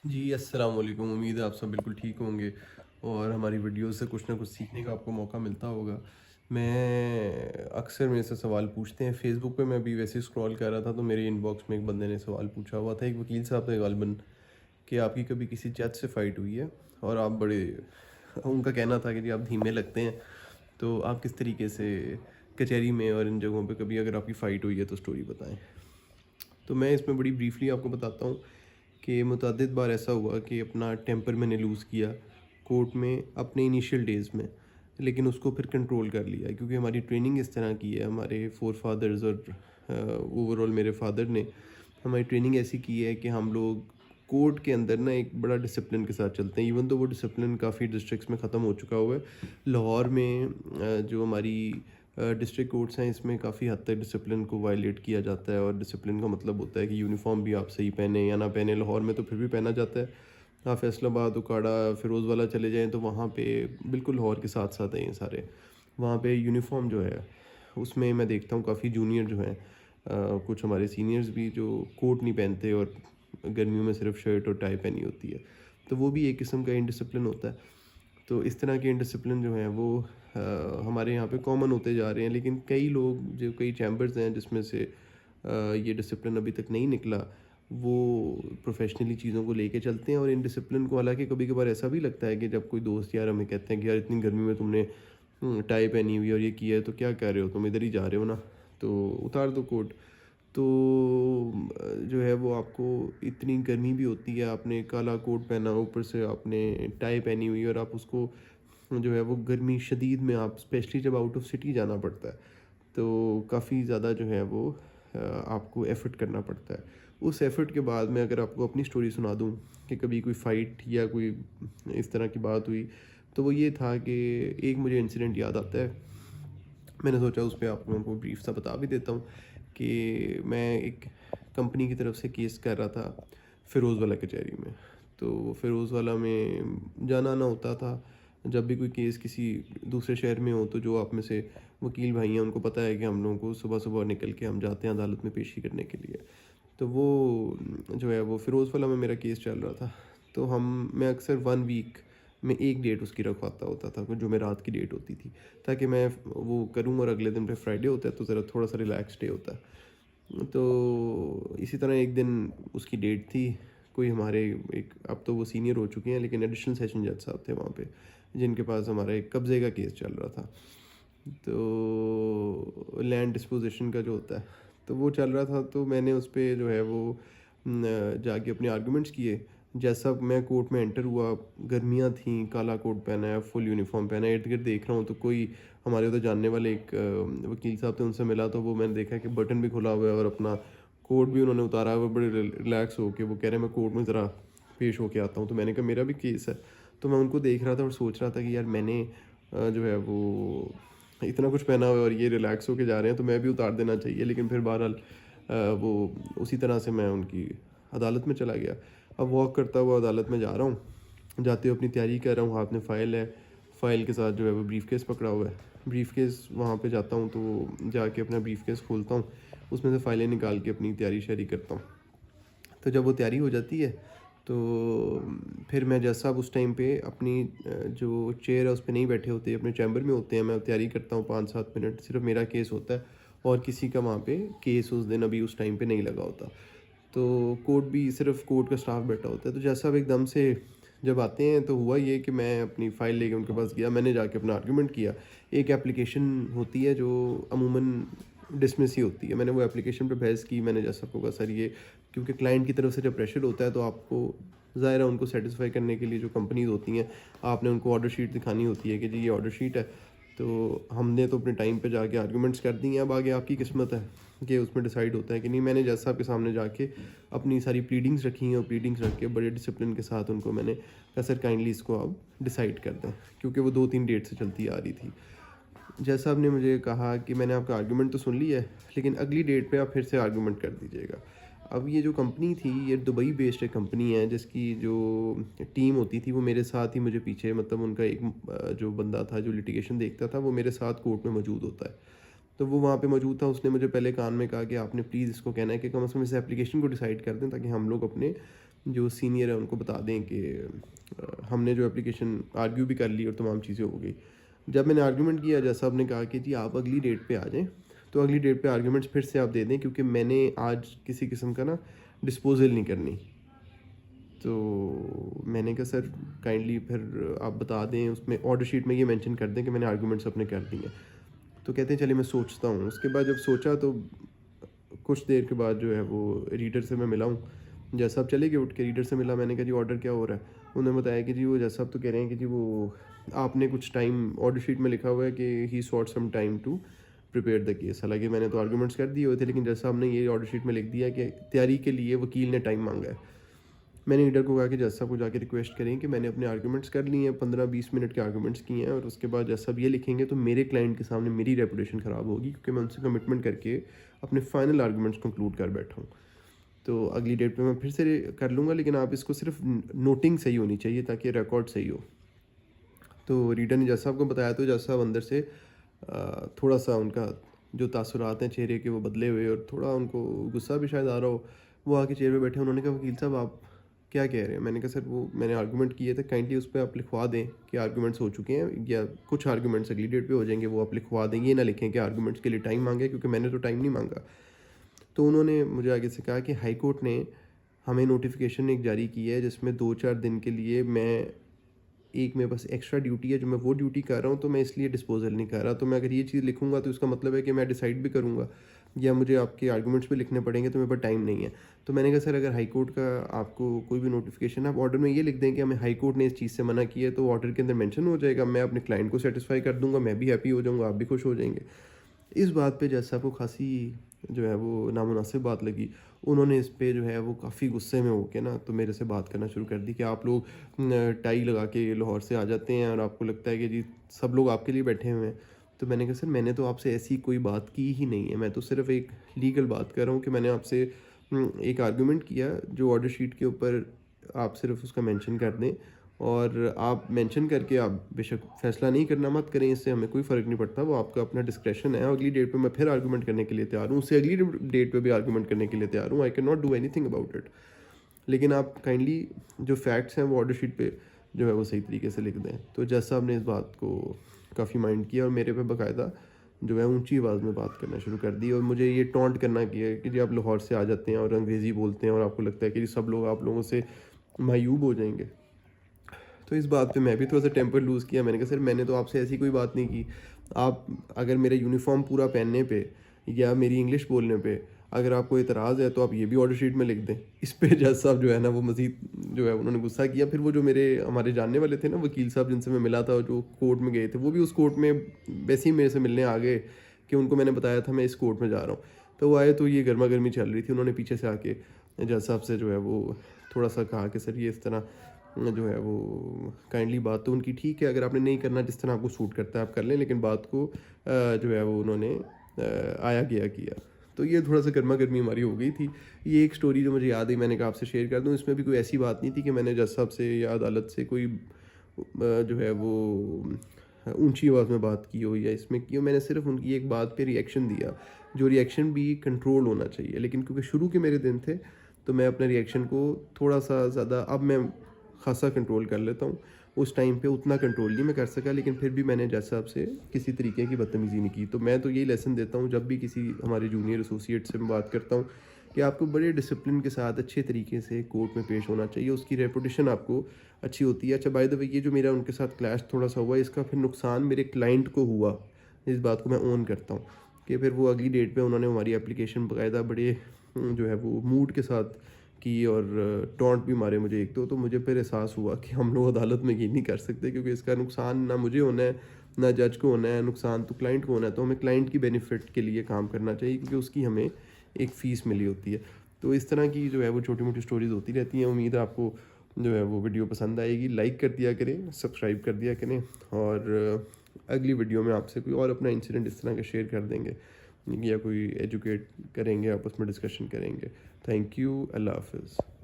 जी, अस्सलाम वालेकुम। उम्मीद है आप सब बिल्कुल ठीक होंगे और हमारी वीडियो से कुछ ना कुछ सीखने का आपको मौका मिलता होगा। मैं अक्सर मेरे से सवाल पूछते हैं फ़ेसबुक पे। मैं अभी वैसे ही स्क्रॉल कर रहा था तो मेरे इनबॉक्स में एक बंदे ने सवाल पूछा हुआ था, एक वकील साहब थे गालिबन, कि आपकी कभी किसी जज से फ़ाइट हुई है और आप बड़े उनका कहना था कि जी आप धीमे लगते हैं, तो आप किस तरीके से कचहरी में और इन जगहों पे कभी अगर आपकी फ़ाइट हुई है तो स्टोरी बताएँ। तो मैं इसमें बड़ी ब्रीफली आपको बताता हूँ कि मुतअद्दिद बार ऐसा हुआ कि अपना टेम्पर मैंने लूज़ किया कोर्ट में अपने इनिशियल डेज़ में, लेकिन उसको फिर कंट्रोल कर लिया क्योंकि हमारी ट्रेनिंग इस तरह की है। हमारे फोर फादर्स और ओवरऑल मेरे फादर ने हमारी ट्रेनिंग ऐसी की है कि हम लोग कोर्ट के अंदर ना एक बड़ा डिसिप्लिन के साथ चलते हैं। इवन तो वो डिसिप्लिन काफ़ी डिस्ट्रिक्ट्स में ख़त्म हो चुका हुआ है। लाहौर में जो हमारी डिस्ट्रिक्ट कोर्ट्स हैं इसमें काफ़ी हद तक डिसिप्लिन को वायलेट किया जाता है, और डिसिप्लिन का मतलब होता है कि यूनिफॉर्म भी आप सही पहने या ना पहने। लाहौर में तो फिर भी पहना जाता है। आप फैसलाबाद, उकाड़ा, फिरोज़वाला चले जाएँ तो वहाँ पे बिल्कुल लाहौर के साथ साथ हैं ये सारे। वहाँ पे यूनिफॉर्म जो है उसमें मैं देखता हूँ काफ़ी जूनियर जो हैं, कुछ हमारे सीनियर्स भी जो कोट नहीं पहनते और गर्मियों में सिर्फ शर्ट और टाई पहनी होती है, तो वो भी एक किस्म का इनडिसिप्लिन होता है। तो इस तरह के इनडिसिप्लिन जो हैं वो हमारे यहाँ पे कॉमन होते जा रहे हैं, लेकिन कई लोग, जो कई चैम्बर्स हैं जिसमें से ये डिसिप्लिन अभी तक नहीं निकला, वो प्रोफेशनली चीज़ों को लेके चलते हैं। और इन डिसिप्लिन को, हालांकि कभी कभार ऐसा भी लगता है कि जब कोई दोस्त यार हमें कहते हैं कि यार इतनी गर्मी में तुमने टाई पहनी हुई है और ये किया है, तो क्या कर रहे हो, तुम इधर ही जा रहे हो ना, तो उतार दो कोट। तो जो है वो आपको, इतनी गर्मी भी होती है, आपने काला कोट पहना, ऊपर से आपने टाई पहनी हुई, और आप उसको जो है वो गर्मी शदीद में, आप स्पेशली जब आउट ऑफ सिटी जाना पड़ता है तो काफ़ी ज़्यादा जो है वो आपको एफ़र्ट करना पड़ता है। उस एफ़र्ट के बाद मैं अगर आपको अपनी स्टोरी सुना दूँ कि कभी कोई फ़ाइट या कोई इस तरह की बात हुई, तो वो ये था कि एक मुझे इंसिडेंट याद आता है। मैंने सोचा उस पे आप लोगों को ब्रीफ सा बता भी देता हूँ कि मैं एक कंपनी की तरफ से केस कर रहा था फ़िरोज़ वाला कचहरी में। तो फ़िरोज़ वाला में जाना आना होता था। जब भी कोई केस किसी दूसरे शहर में हो, तो जो आप में से वकील भाई हैं उनको पता है कि हम लोगों को सुबह सुबह निकल के हम जाते हैं अदालत में पेशी करने के लिए। तो वो जो है वो फ़िरोज़ वाला में मेरा केस चल रहा था। तो मैं अक्सर 1 वीक में एक डेट उसकी रखवाता होता था, जो मैं रात की डेट होती थी, ताकि मैं वो करूँ, और अगले दिन पे फ्राइडे होता है तो ज़रा थोड़ा सा रिलैक्स डे होता है। तो इसी तरह एक दिन उसकी डेट थी। कोई हमारे, एक, अब तो वो सीनियर हो चुके हैं, लेकिन एडिशनल सेशन जज साहब थे वहाँ पे, जिनके पास हमारा एक कब्ज़े का केस चल रहा था। तो लैंड डिस्पोजिशन का जो होता है, तो वो चल रहा था। तो मैंने उस पे जो है वो जाके अपने आर्गूमेंट्स किए। जैसा मैं कोर्ट में एंटर हुआ, गर्मियाँ थीं, काला कोट पहना है, फुल यूनिफॉर्म पहना है, इर्द गिर्द देख रहा हूँ तो कोई हमारे उधर जानने वाले एक वकील साहब थे, उनसे मिला तो वो मैंने देखा कि बटन भी खुला हुआ है और अपना कोट भी उन्होंने उतारा हुआ है। बड़े रिलैक्स होके वो कह रहे हैं मैं कोर्ट में ज़रा पेश होके आता हूँ। तो मैंने कहा मेरा भी केस है। तो मैं उनको देख रहा था और सोच रहा था कि यार मैंने जो है वो इतना कुछ पहना हुआ है और ये रिलैक्स होके जा रहे हैं, तो मैं भी उतार देना चाहिए। लेकिन फिर बहरहाल वो उसी तरह से मैं उनकी अदालत में चला गया। अब वॉक करता हुआ अदालत में जा रहा हूँ, जाते हुए अपनी तैयारी कर रहा हूँ, हाथ में फ़ाइल है, फ़ाइल के साथ जो है वो ब्रीफ केस पकड़ा हुआ है। ब्रीफ केस वहाँ पे जाता हूँ तो जाके अपना ब्रीफ केस खोलता हूँ, उसमें से फ़ाइलें निकाल के अपनी तैयारी शैयारी करता हूँ। तो जब वो तैयारी हो जाती है तो फिर मैं जैसा उस टाइम पे अपनी जो चेयर है उस पे नहीं बैठे होते, अपने चैम्बर में होते हैं, मैं तैयारी करता हूँ 5-7 मिनट, सिर्फ मेरा केस होता है और किसी का वहाँ पे केस उस दिन अभी उस टाइम पे नहीं लगा होता। तो कोर्ट भी सिर्फ कोर्ट का स्टाफ बैठा होता है। तो जैसा अब एकदम से जब आते हैं तो हुआ ये कि मैं अपनी फ़ाइल लेके उनके पास गया, मैंने जाके अपना आर्गूमेंट किया। एक एप्लीकेशन होती है जो अमूमन डिसमिस ही होती है, मैंने वो एप्लीकेशन पे बहस की। मैंने जैसा आपको कहा सर ये, क्योंकि क्लाइंट की तरफ से जब प्रेशर होता है तो आपको ज़ाहिर है उनको सेटिस्फाई करने के लिए जो कंपनीज होती हैं, आपने उनको ऑर्डर शीट दिखानी होती है कि जी ये ऑर्डर शीट है। तो हमने तो अपने टाइम पे जाके आर्गूमेंट्स कर दिए हैं, अब आगे आपकी किस्मत है कि उसमें डिसाइड होता है कि नहीं। मैंने जज साहब के सामने जाके अपनी सारी प्लीडिंग्स रखी हैं और प्लीडिंग्स रख के बड़े डिसिप्लिन के साथ उनको मैंने कहा सर काइंडली इसको आप डिसाइड कर दें, क्योंकि वो 2-3 डेट से चलती आ रही थी। जज साहब ने मुझे कहा कि मैंने आपका आर्गूमेंट तो सुन लिया है, लेकिन अगली डेट पे आप फिर से आर्गूमेंट कर दीजिएगा। अब ये जो कंपनी थी ये दुबई बेस्ड एक कंपनी है, जिसकी जो टीम होती थी वो मेरे साथ ही, मुझे पीछे, मतलब उनका एक जो बंदा था जो लिटिगेशन देखता था वो मेरे साथ कोर्ट में मौजूद होता है। तो वो वहाँ पे मौजूद था। उसने मुझे पहले कान में कहा कि आपने प्लीज़ इसको कहना है कि कम से कम इस एप्लीकेशन को डिसाइड कर दें, ताकि हम लोग अपने जो सीनियर है उनको बता दें कि हमने जो एप्लीकेशन आर्ग्यू भी कर ली और तमाम चीज़ें हो गई। जब मैंने आर्ग्यूमेंट किया, जैसा आपने कहा कि जी आप अगली डेट पे आ जाएं, तो अगली डेट पे आर्ग्यूमेंट्स फिर से आप दे दें, क्योंकि मैंने आज किसी किस्म का ना डिस्पोजल नहीं करनी। तो मैंने कहा सर काइंडली फिर आप बता दें, उसमें ऑर्डर शीट में ये मेंशन कर दें कि मैंने आर्ग्यूमेंट्स अपने कर दिए। तो कहते हैं चलिए मैं सोचता हूँ। उसके बाद जब सोचा तो कुछ देर के बाद जो है वो रीडर से मैं मिला हूँ। जैसा आप चले गए, उठ के रीडर से मिला। मैंने कहा जी ऑर्डर क्या हो रहा है? उन्होंने बताया कि जी वो जैसा आप तो कह रहे हैं कि जी वो आपने कुछ टाइम, ऑर्डर शीट में लिखा हुआ है कि he sought some time to prepare the case. हालांकि मैंने तो आर्गूमेंट्स कर दिए हुए थे, लेकिन जैसा हमने ये ऑर्डर शीट में लिख दिया कि तैयारी के लिए वकील ने टाइम मांगा है। मैंने रीडर को कहा कि जज साहब को जाके रिक्वेस्ट करें कि मैंने अपने आर्गूमेंट्स कर लिए हैं, 15-20 मिनट के आर्गूमेंट्स किए हैं, और उसके बाद जज साहब ये लिखेंगे तो मेरे क्लाइंट के सामने मेरी रेपुटेशन ख़राब होगी, क्योंकि मैं उनसे कमिटमेंट करके अपने फाइनल आर्गूमेंट्स कंक्लूड कर बैठा हूँ। तो अगली डेट पे मैं फिर से कर लूँगा, लेकिन आप इसको सिर्फ नोटिंग सही होनी चाहिए ताकि रिकॉर्ड सही हो। तो रीडर ने जज साहब को बताया, तो जज साहब अंदर से थोड़ा सा उनका जो तासुरात हैं चेहरे के वो बदले हुए, और थोड़ा उनको गुस्सा भी शायद आ रहा हो। वो आके चेयर पे बैठे, उन्होंने कहा वकील साहब आप क्या कह रहे हैं? मैंने कहा सर वो मैंने आर्गूमेंट किए थे, काइंडली उस पर आप लिखवा दें कि आर्गूमेंट्स हो चुके हैं, या कुछ आर्गूमेंट्स अगली डेट पे हो जाएंगे, वो आप लिखवा दें। ये ना लिखें कि आर्गूमेंट्स के लिए टाइम मांगे, क्योंकि मैंने तो टाइम नहीं मांगा। तो उन्होंने मुझे आगे से कहा कि हाई कोर्ट ने हमें नोटिफिकेशन एक जारी की है जिसमें 2-4 दिन के लिए एक में बस एक्स्ट्रा ड्यूटी है, जो मैं वो ड्यूटी कर रहा हूँ, तो मैं इसलिए डिस्पोजल नहीं कर रहा। तो मैं अगर ये चीज़ लिखूंगा तो इसका मतलब है कि मैं डिसाइड भी करूँगा या मुझे आपके आर्गूमेंट्स भी लिखने पड़ेंगे, तो मेरे पास टाइम नहीं है। तो मैंने कहा सर अगर हाई कोर्ट का आपको कोई भी नोटिफिकेशन, आप ऑर्डर में ये लिख दें कि हमें हाई कोर्ट ने इस चीज़ से मना किया है, तो ऑर्डर के अंदर मेंशन हो जाएगा। मैं अपने क्लाइंट को सेटिस्फाई कर दूंगा, मैं भी हैप्पी हो जाऊँगा, आप भी खुश हो जाएंगे। इस बात पे जज साहब को खासी जो है वो नामुनासिब बात लगी। उन्होंने इस पे जो है वो काफ़ी गुस्से में होके ना तो मेरे से बात करना शुरू कर दी कि आप लोग टाई लगा के लाहौर से आ जाते हैं और आपको लगता है कि जी सब लोग आपके लिए बैठे हुए हैं। तो मैंने कहा सर मैंने तो आपसे ऐसी कोई बात की ही नहीं है, मैं तो सिर्फ एक लीगल बात कर रहा हूँ कि मैंने आपसे एक आर्गूमेंट किया जो ऑर्डर शीट के ऊपर आप सिर्फ उसका मेंशन कर दें, और आप मेंशन करके आप बेशक फैसला नहीं करना मत करें, इससे हमें कोई फ़र्क नहीं पड़ता, वो आपका अपना डिस्क्रेशन है। अगली डेट पे मैं फिर आर्गूमेंट करने के लिए तैयार हूँ, उससे अगली डेट पे भी आर्गूमेंट करने के लिए तैयार हूँ। I can not do anything about it. लेकिन आप काइंडली जो फैक्ट्स हैं वो ऑर्डर शीट पे जो है वो सही तरीके से लिख दें। तो जज साहब ने इस बात को काफ़ी माइंड किया और मेरे पे बाकायदा जो है ऊंची आवाज़ में बात करना शुरू कर दी, और मुझे ये टॉन्ट करना किया कि जी आप लाहौर से आ जाते हैं और अंग्रेज़ी बोलते हैं और आपको लगता है कि जी सब लोग आप लोगों से मायूब हो जाएंगे। तो इस बात पे मैं भी थोड़ा सा टेम्पर लूज़ किया। मैंने कहा सर मैंने तो आपसे ऐसी कोई बात नहीं की। आप अगर मेरे यूनिफॉर्म पूरा पहनने पे या मेरी इंग्लिश बोलने पे अगर आपको इतराज़ है तो आप ये भी ऑर्डर शीट में लिख दें। इस पे जज साहब जो है ना वो मज़ीद जो है उन्होंने गुस्सा किया। फिर वो जो हमारे जानने वाले थे ना वकील साहब जिनसे मैं मिला था, जो कोर्ट में गए थे, वो भी उस कोर्ट में वैसे ही मेरे से मिलने आ गए कि उनको मैंने बताया था मैं इस कोर्ट में जा रहा हूँ। तो वो आए तो ये गर्मा गर्मी चल रही थी। उन्होंने पीछे से आके जज साहब से जो है वो थोड़ा सा कहा कि सर ये इस तरह जो है वो काइंडली बात तो उनकी ठीक है, अगर आपने नहीं करना जिस तरह आपको सूट करता है आप कर लें, लेकिन बात को जो है वो उन्होंने आया गया किया। तो ये थोड़ा सा गर्मा गर्मी हमारी हो गई थी। ये एक स्टोरी जो मुझे याद है मैंने कहा आपसे शेयर कर दूं। इसमें भी कोई ऐसी बात नहीं थी कि मैंने जज साहब से या अदालत से कोई जो है वो ऊंची आवाज़ में बात की हो या इसमें की हो। मैंने सिर्फ उनकी एक बात पे रिएक्शन दिया, जो रिएक्शन भी कंट्रोल होना चाहिए। लेकिन क्योंकि शुरू के मेरे दिन थे तो मैं अपने रिएक्शन को थोड़ा सा ज़्यादा, अब मैं खासा कंट्रोल कर लेता हूँ। उस टाइम पे उतना कंट्रोल नहीं मैं कर सका, लेकिन फिर भी मैंने जज साहब से किसी तरीके की बदतमीज़ी नहीं की। तो मैं तो यही लेसन देता हूँ जब भी किसी हमारे जूनियर एसोसिएट से मैं बात करता हूँ कि आपको बड़े डिसिप्लिन के साथ अच्छे तरीके से कोर्ट में पेश होना चाहिए, उसकी रेपुटेशन आपको अच्छी होती है। अच्छा बाय द वे, ये जो मेरा उनके साथ क्लैश थोड़ा सा हुआ, इसका फिर नुकसान मेरे क्लाइंट को हुआ। इस बात को मैं ओन करता हूँ कि फिर वो अगली डेट पे उन्होंने हमारी एप्लीकेशन बाकायदा बड़े जो है वो मूड के साथ की और टॉन्ट भी मारे मुझे एक दो। तो मुझे फिर एहसास हुआ कि हम लोग अदालत में ये नहीं कर सकते, क्योंकि इसका नुकसान ना मुझे होना है ना जज को होना है, नुकसान तो क्लाइंट को होना है। तो हमें क्लाइंट की बेनिफिट के लिए काम करना चाहिए, क्योंकि उसकी हमें एक फ़ीस मिली होती है। तो इस तरह की जो है वो छोटी मोटी स्टोरीज़ होती रहती हैं। उम्मीद है आपको जो है वो वीडियो पसंद आएगी। लाइक कर दिया करें, सब्सक्राइब कर दिया करें, और अगली वीडियो में आपसे कोई और अपना इंसिडेंट इस तरह का शेयर कर देंगे या कोई एजुकेट करेंगे, आपस में डिस्कशन करेंगे। Thank you. अल्लाह हाफ़िज़।